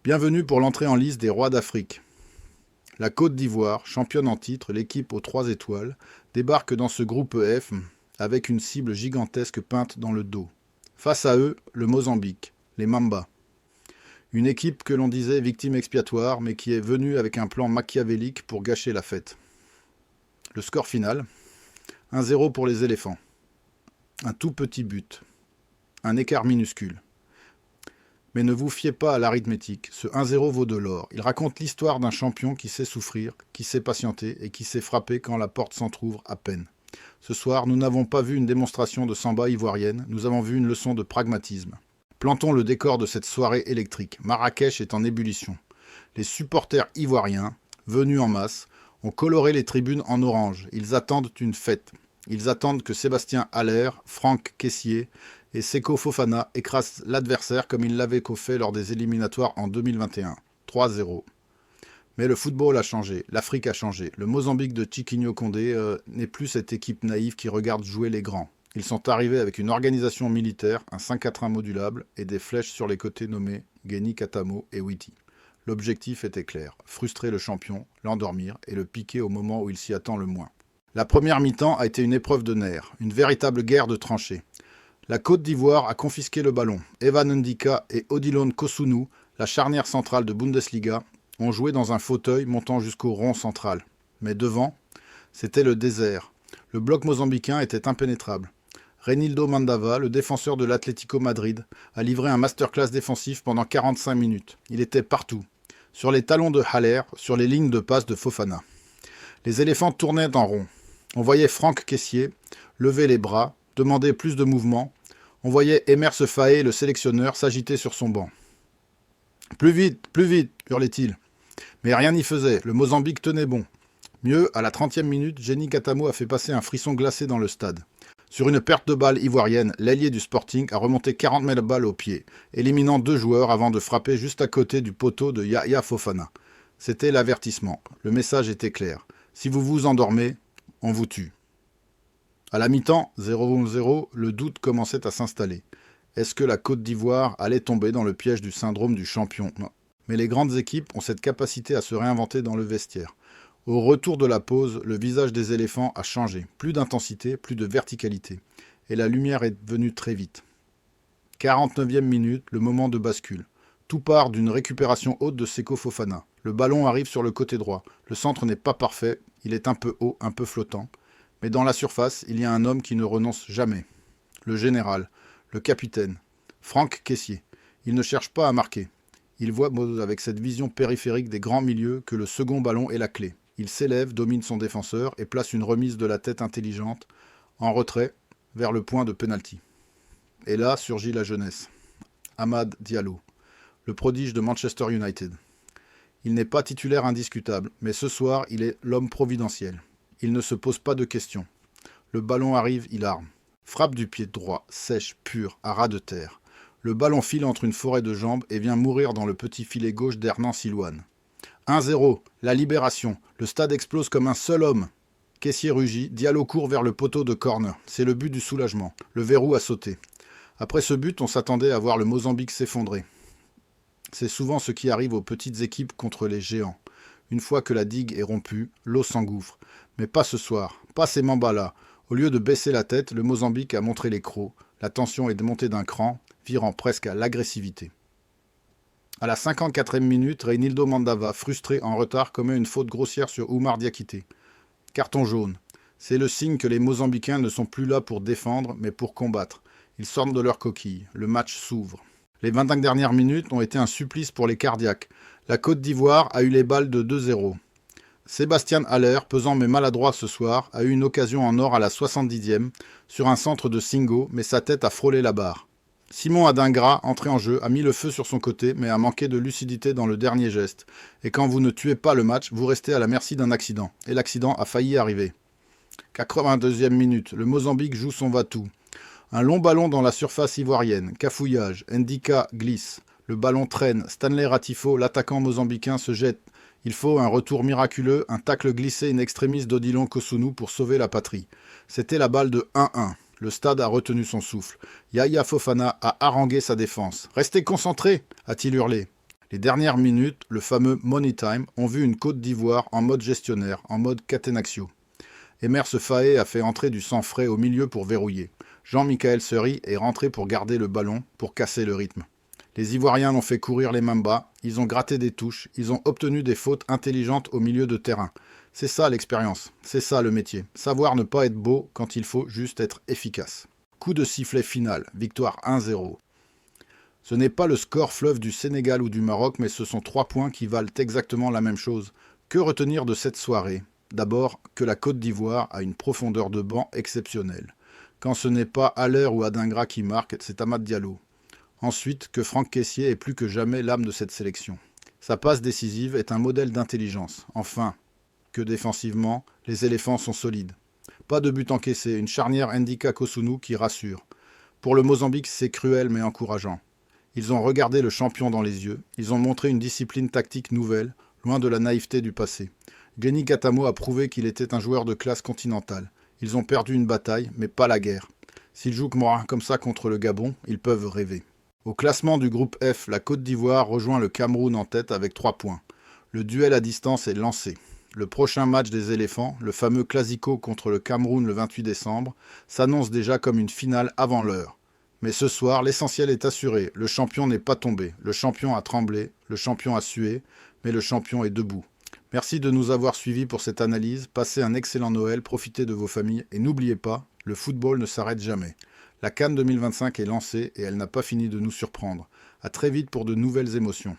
Bienvenue pour l'entrée en lice des rois d'Afrique. La Côte d'Ivoire, championne en titre, l'équipe aux 3 étoiles, débarque dans ce groupe F avec une cible gigantesque peinte dans le dos. Face à eux, le Mozambique, les Mamba. Une équipe que l'on disait victime expiatoire, mais qui est venue avec un plan machiavélique pour gâcher la fête. Le score final, 1-0 pour les éléphants. Un tout petit but. Un écart minuscule. Mais ne vous fiez pas à l'arithmétique, ce 1-0 vaut de l'or. Il raconte l'histoire d'un champion qui sait souffrir, qui sait patienter et qui sait frapper quand la porte s'entrouvre à peine. Ce soir, nous n'avons pas vu une démonstration de samba ivoirienne, nous avons vu une leçon de pragmatisme. Plantons le décor de cette soirée électrique. Marrakech est en ébullition. Les supporters ivoiriens, venus en masse, ont coloré les tribunes en orange. Ils attendent une fête. Ils attendent que Sébastien Haller, Franck Kessié et Seko Fofana écrasent l'adversaire comme ils l'avaient fait lors des éliminatoires en 2021. 3-0. Mais le football a changé, l'Afrique a changé. Le Mozambique de Tiquinho Condé n'est plus cette équipe naïve qui regarde jouer les grands. Ils sont arrivés avec une organisation militaire, un 5-4-1 modulable et des flèches sur les côtés nommées Guéni, Katamo et Witi. L'objectif était clair, frustrer le champion, l'endormir et le piquer au moment où il s'y attend le moins. La première mi-temps a été une épreuve de nerfs, une véritable guerre de tranchées. La Côte d'Ivoire a confisqué le ballon. Evan Ndika et Odilon Kosunu, la charnière centrale de Bundesliga, ont joué dans un fauteuil montant jusqu'au rond central. Mais devant, c'était le désert. Le bloc mozambicain était impénétrable. Reinildo Mandava, le défenseur de l'Atlético Madrid, a livré un masterclass défensif pendant 45 minutes. Il était partout. Sur les talons de Haller, sur les lignes de passe de Fofana. Les éléphants tournaient en rond. On voyait Franck Kessié lever les bras, demander plus de mouvement. On voyait Emer Faé, le sélectionneur, s'agiter sur son banc. Plus vite, hurlait-il. Mais rien n'y faisait, le Mozambique tenait bon. Mieux, à la 30e minute, Guéni Katamo a fait passer un frisson glacé dans le stade. Sur une perte de balle ivoirienne, l'ailier du Sporting a remonté 40 mètres de balle au pied, éliminant 2 joueurs avant de frapper juste à côté du poteau de Yaya Fofana. C'était l'avertissement. Le message était clair. Si vous vous endormez, on vous tue. À la mi-temps, 0-0, le doute commençait à s'installer. Est-ce que la Côte d'Ivoire allait tomber dans le piège du syndrome du champion? Non. Mais les grandes équipes ont cette capacité à se réinventer dans le vestiaire. Au retour de la pause, le visage des éléphants a changé. Plus d'intensité, plus de verticalité. Et la lumière est venue très vite. 49e minute, le moment de bascule. Tout part d'une récupération haute de Seko Fofana. Le ballon arrive sur le côté droit. Le centre n'est pas parfait, il est un peu haut, un peu flottant. Mais dans la surface, il y a un homme qui ne renonce jamais. Le général, le capitaine, Franck Kessié. Il ne cherche pas à marquer. Il voit avec cette vision périphérique des grands milieux que le second ballon est la clé. Il s'élève, domine son défenseur et place une remise de la tête intelligente en retrait vers le point de pénalty. Et là surgit la jeunesse. Amad Diallo, le prodige de Manchester United. Il n'est pas titulaire indiscutable, mais ce soir, il est l'homme providentiel. Il ne se pose pas de questions. Le ballon arrive, il arme. Frappe du pied droit, sèche, pure, à ras de terre. Le ballon file entre une forêt de jambes et vient mourir dans le petit filet gauche d'Hernan Silouane. 1-0, la libération. Le stade explose comme un seul homme. Kessié rugit, Diallo court vers le poteau de corner. C'est le but du soulagement. Le verrou a sauté. Après ce but, on s'attendait à voir le Mozambique s'effondrer. C'est souvent ce qui arrive aux petites équipes contre les géants. Une fois que la digue est rompue, l'eau s'engouffre. Mais pas ce soir, pas ces Mambas-là. Au lieu de baisser la tête, le Mozambique a montré les crocs. La tension est montée d'un cran, virant presque à l'agressivité. À la 54e minute, Reinildo Mandava, frustré en retard, commet une faute grossière sur Oumar Diakité. Carton jaune. C'est le signe que les Mozambicains ne sont plus là pour défendre, mais pour combattre. Ils sortent de leur coquille. Le match s'ouvre. Les 25 dernières minutes ont été un supplice pour les cardiaques. La Côte d'Ivoire a eu les balles de 2-0. Sébastien Haller, pesant mais maladroit ce soir, a eu une occasion en or à la 70e, sur un centre de Singo, mais sa tête a frôlé la barre. Simon Adingra, entré en jeu, a mis le feu sur son côté, mais a manqué de lucidité dans le dernier geste. Et quand vous ne tuez pas le match, vous restez à la merci d'un accident. Et l'accident a failli arriver. 82e minute, le Mozambique joue son va-tout. Un long ballon dans la surface ivoirienne, cafouillage, Ndika glisse. Le ballon traîne, Stanley Ratifo, l'attaquant mozambicain, se jette. Il faut un retour miraculeux, un tacle glissé in extremis d'Odilon Kosunu pour sauver la patrie. C'était la balle de 1-1. Le stade a retenu son souffle. Yaya Fofana a harangué sa défense. « Restez concentrés !» a-t-il hurlé. Les dernières minutes, le fameux Money Time, ont vu une Côte d'Ivoire en mode gestionnaire, en mode Catenaccio. Emer Faé a fait entrer du sang frais au milieu pour verrouiller. Jean-Michel Seri est rentré pour garder le ballon, pour casser le rythme. Les Ivoiriens l'ont fait courir les mains bas, ils ont gratté des touches, ils ont obtenu des fautes intelligentes au milieu de terrain. C'est ça l'expérience, c'est ça le métier. Savoir ne pas être beau quand il faut juste être efficace. Coup de sifflet final, victoire 1-0. Ce n'est pas le score fleuve du Sénégal ou du Maroc, mais ce sont 3 points qui valent exactement la même chose. Que retenir de cette soirée? D'abord, que la Côte d'Ivoire a une profondeur de banc exceptionnelle. Quand ce n'est pas Haller ou Adingra qui marque, c'est Amad Diallo. Ensuite, que Franck Kessié est plus que jamais l'âme de cette sélection. Sa passe décisive est un modèle d'intelligence. Enfin, que défensivement, les éléphants sont solides. Pas de but encaissé, une charnière Ndika Kosunu qui rassure. Pour le Mozambique, c'est cruel mais encourageant. Ils ont regardé le champion dans les yeux, ils ont montré une discipline tactique nouvelle, loin de la naïveté du passé. Glenny Katamo a prouvé qu'il était un joueur de classe continentale. Ils ont perdu une bataille, mais pas la guerre. S'ils jouent comme ça contre le Gabon, ils peuvent rêver. Au classement du groupe F, la Côte d'Ivoire rejoint le Cameroun en tête avec 3 points. Le duel à distance est lancé. Le prochain match des éléphants, le fameux Classico contre le Cameroun le 28 décembre, s'annonce déjà comme une finale avant l'heure. Mais ce soir, l'essentiel est assuré. Le champion n'est pas tombé. Le champion a tremblé. Le champion a sué. Mais le champion est debout. Merci de nous avoir suivis pour cette analyse. Passez un excellent Noël, profitez de vos familles et n'oubliez pas, le football ne s'arrête jamais. La CAN 2025 est lancée et elle n'a pas fini de nous surprendre. À très vite pour de nouvelles émotions.